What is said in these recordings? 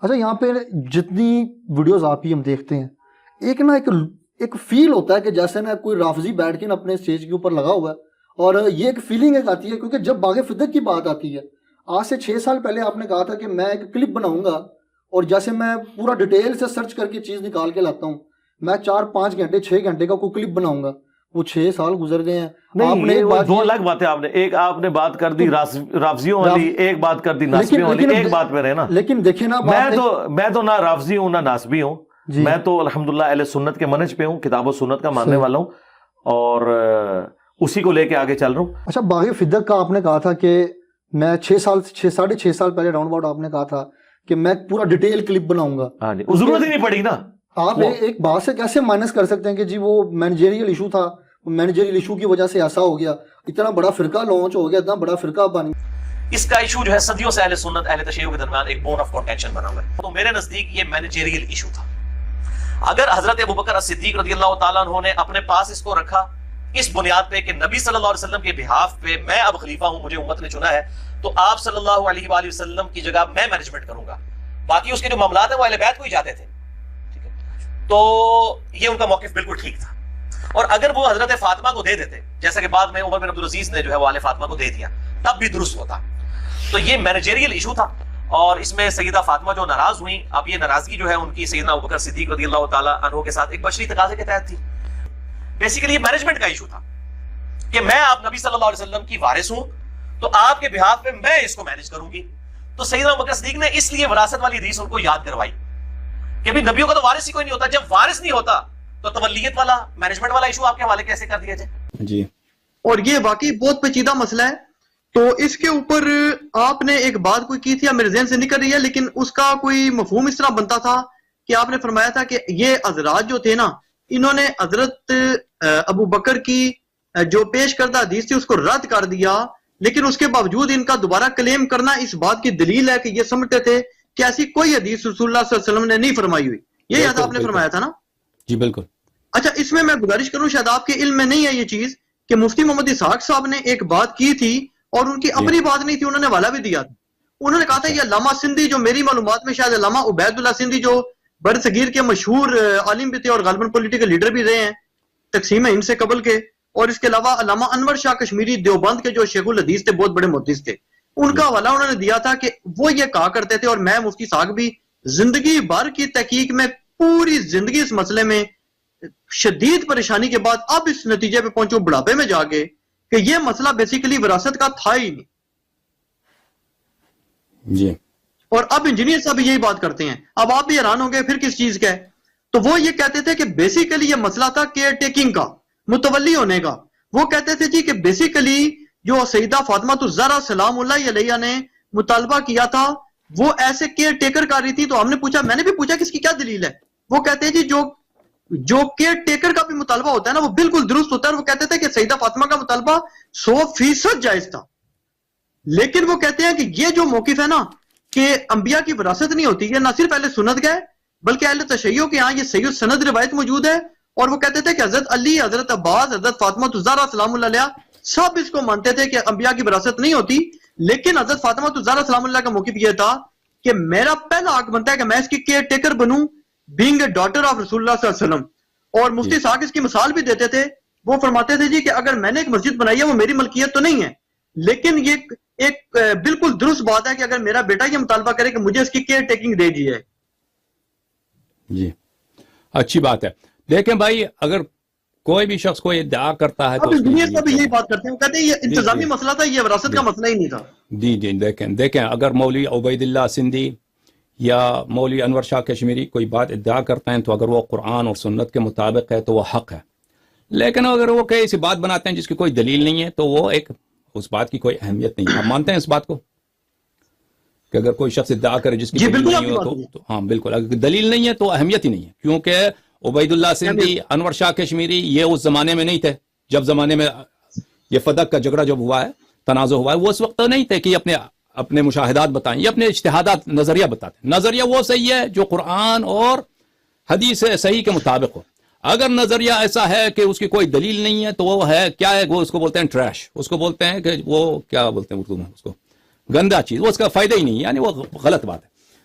اچھا یہاں پہ جتنی ویڈیوز آپ ہی ہم دیکھتے ہیں ایک فیل ہوتا ہے کہ جیسے نا کوئی رافضی بیٹھ کے نا اپنے اسٹیج کے اوپر لگا ہوا ہے، اور یہ ایک فیلنگ ایک آتی ہے کیونکہ جب باغ فدق کی بات آتی ہے، آج سے 6 سال پہلے آپ نے کہا تھا کہ میں ایک کلپ بناؤں گا اور جیسے میں پورا ڈیٹیل سے سرچ کر کے چیز نکال کے لاتا ہوں، میں 4-5 گھنٹے 6 گھنٹے کا کوئی کلپ بناؤں گا، وہ 6 سال گزر گئے ہیں. نہیں یہ دو الگ باتیں آپ نے بات کر دی رافضیوں والی، ایک بات کر دی ناسبیوں والی، ایک بات پہ رہے نا. لیکن دیکھیں نا میں تو نہ رافضی ہوں نہ ناسبی ہوں، میں تو الحمدللہ اہل سنت کے منہج پہ ہوں، کتاب و سنت کا ماننے والا ہوں اور اسی کو لے کے آگے چل رہا ہوں. اچھا باغ فدق کا آپ نے کہا تھا کہ میں 6 سال پہلے راؤنڈ اباؤٹ آپ نے کہا تھا کہ میں پورا ڈیٹیل کلپ بناؤں گا. ہاں جی، ضرورت ہی نہیں پڑی نا. آپ ایک بات سے کیسے مائنس کر سکتے ہیں کہ جی وہ مینیجریل ایشو تھا، مینیجریل ایشو کی وجہ سے ایسا ہو گیا، اتنا بڑا فرقہ لانچ ہو گیا، اتنا بڑا فرقہ بن. اس کا ایشو جو ہے صدیوں سے اہل سنت اہل تشیع کے درمیان ایک بون آف کنٹینشن بنا ہوا ہے. تو میرے نزدیک یہ مینیجریل ایشو تھا. اگر حضرت ابوبکر الصدیق رضی اللہ تعالیٰ عنہ نے اپنے پاس اس کو رکھا اس بنیاد پہ کہ نبی صلی اللہ علیہ وسلم کے بہاف پہ میں اب خلیفہ ہوں، مجھے امت نے چنا ہے، تو آپ صلی اللہ علیہ وآلہ وسلم کی جگہ میں مینجمنٹ کروں گا، باقی اس کے جو معاملات ہیں وہ اہل بیت کو ہی جاتے تھے. تو یہ ان کا موقف بالکل ٹھیک تھا. اور اگر وہ حضرت فاطمہ کو دے دیتے، جیسا کہ بعد میں عمر بن عبدالعزیز نے جو ہے وہ آل فاطمہ کو دے دیا، تب بھی درست ہوتا. تو یہ مینیجریل ایشو تھا اور اس میں سیدہ فاطمہ جو ناراض ہوئی، اب یہ ناراضگی جو ہے ان کی سیدنا ابوبکر صدیق رضی اللہ تعالیٰ عنہ کے ساتھ ایک بشری تقاضے کے تحت تھی. بیسیکلی یہ مینجمنٹ کا ایشو تھا کہ میں آپ نبی صلی اللہ علیہ وسلم کی وارث ہوں تو آپ کے بہاف پہ میں اس کو مینج کروں گی. تو سیدنا ابوبکر صدیق نے اس لیے وراثت والی حدیث ان کو یاد کروائی کہ بھی نبیوں کا تو وارث ہی کوئی نہیں ہوتا، جب وارث نہیں ہوتا تو تولیت والا مینجمنٹ والا ایشو آپ کے حوالے کیسے کر دیا جائے. جی اور یہ واقعی بہت پیچیدہ مسئلہ ہے. تو اس کے اوپر آپ نے ایک بات کوئی کی تھی، اب میرے ذہن سے نکل رہی ہے، لیکن اس کا کوئی مفہوم اس طرح بنتا تھا کہ آپ نے فرمایا تھا کہ یہ حضرات جو تھے نا، انہوں نے حضرت ابو بکر کی جو پیش کردہ حدیث تھی اس کو رد کر دیا، لیکن اس کے باوجود ان کا دوبارہ کلیم کرنا اس بات کی دلیل ہے کہ یہ سمجھتے تھے کہ ایسی کوئی حدیث رسول اللہ صلی اللہ علیہ وسلم نے نہیں فرمائی ہوئی. یہ یاد آپ نے فرمایا تھا نا؟ جی بالکل. اچھا اس میں گزارش کروں، شاید آپ کے علم میں نہیں ہے یہ چیز، کہ مفتی محمد اسحاق صاحب نے ایک بات کی تھی اور ان کی اپنی بات نہیں تھی، انہوں نے حوالہ بھی دیا تھا. انہوں نے کہا تھا یہ علامہ سندھی، جو میری معلومات میں شاید علامہ عبید اللہ سندھی جو بر صغیر کے مشہور عالم بھی تھے اور غالباً پولیٹیکل لیڈر بھی رہے ہیں تقسیم ہند سے قبل کے، اور اس کے علاوہ علامہ انور شاہ کشمیری دیوبند کے جو شیخ الحدیث تھے، بہت بڑے محدث تھے، ان کا حوالہ انہوں نے دیا تھا کہ وہ یہ کہا کرتے تھے، اور میں مفتی اسحاق بھی زندگی بھر کی تحقیق میں پوری زندگی اس مسئلے میں شدید پریشانی کے بعد اب اس نتیجے پہ پہنچو بڑھاپے میں جا کے کہ یہ مسئلہ بیسیکلی وراثت کا تھا ہی نہیں. جی اور اب انجینئر صاحب یہی بات کرتے ہیں. اب آپ بھی حیران ہوں گے پھر کس چیز کا ہے. تو وہ یہ کہتے تھے کہ بیسیکلی یہ مسئلہ تھا کیئر ٹیکنگ کا، متولی ہونے کا. وہ کہتے تھے جی کہ بیسیکلی جو سیدہ فاطمہ الزہرا سلام اللہ علیہا نے مطالبہ کیا تھا وہ ایسے کیئر ٹیکر کر رہی تھی. تو ہم نے پوچھا، میں نے بھی پوچھا کہ اس کی کیا دلیل ہے. وہ کہتے ہیں جی جو کیئر ٹیکر کا بھی مطالبہ ہوتا ہے نا وہ بالکل درست ہوتا ہے. اور وہ کہتے تھے کہ سیدہ فاطمہ کا مطالبہ 100% جائز تھا. لیکن وہ کہتے ہیں کہ یہ جو موقف ہے نا کہ انبیاء کی وراثت نہیں ہوتی، یہ نہ صرف اہل سنت کا ہے بلکہ اہل تشیع کے ہاں یہ صحیح سند روایت موجود ہے. اور وہ کہتے تھے کہ حضرت علی، حضرت عباس، حضرت فاطمہ الزہرا سلام اللہ علیہا سب اس کو مانتے تھے کہ انبیاء کی وراثت نہیں ہوتی. لیکن حضرت فاطمہ الزہرا سلام اللہ کا موقف یہ تھا کہ میرا پہلا حق بنتا ہے کہ میں اس کی care taker Bannu, being a daughter of رسول اللہ صلی اللہ علیہ وسلم. اور مفتی صاحب اس کی مثال بھی دیتے تھے. وہ فرماتے تھے جی کہ اگر میں نے ایک مسجد بنائی ہے وہ میری ملکیت تو نہیں ہے، لیکن یہ ایک بالکل درست بات ہے کہ اگر میرا بیٹا یہ مطالبہ کرے کہ مجھے اس کی کیئر ٹیکنگ دے دی جائے. جی اچھی بات ہے. دیکھیں بھائی، اگر کوئی بھی شخص کوئی ادعا کرتا ہے تو انجینئر صاحب یہی بات کرتے ہیں، وہ کہتے ہیں یہ انتظامی مسئلہ تھا، یہ وراثت کا مسئلہ ہی نہیں تھا. جی دیکھیں اگر مولوی عبید اللہ سندھی یا مولوی انور شاہ کشمیری کوئی بات ادعا کرتے ہیں تو اگر وہ قرآن اور سنت کے مطابق ہے تو وہ حق ہے. لیکن اگر وہ کئی ایسی بات بناتے ہیں جس کی کوئی دلیل نہیں ہے تو وہ اس بات کی کوئی اہمیت نہیں ہے. آپ مانتے ہیں اس بات کو کہ اگر کوئی شخص ادعا کرے جس کی دلیل نہیں ہو تو ہاں بالکل، اگر دلیل نہیں ہے تو اہمیت ہی نہیں ہے. کیونکہ عبید اللہ سندھی، انور شاہ کشمیری یہ اس زمانے میں نہیں تھے جب زمانے میں یہ فدق کا جھگڑا جب ہوا ہے، تنازع ہوا ہے، وہ اس وقت نہیں تھے کہ اپنے مشاہدات بتائیں، یہ اپنے اجتہادات نظریہ بتاتے ہیں. نظریہ وہ صحیح ہے جو قرآن اور حدیث صحیح کے مطابق ہو. اگر نظریہ ایسا ہے کہ اس کی کوئی دلیل نہیں ہے تو وہ ہے کیا ہے، وہ اس کو بولتے ہیں ٹریش، اس کو بولتے ہیں کہ وہ کیا بولتے ہیں اردو میں اس کو، گندا چیز، وہ اس کا فائدہ ہی نہیں ہے، یعنی وہ غلط بات ہے.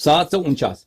749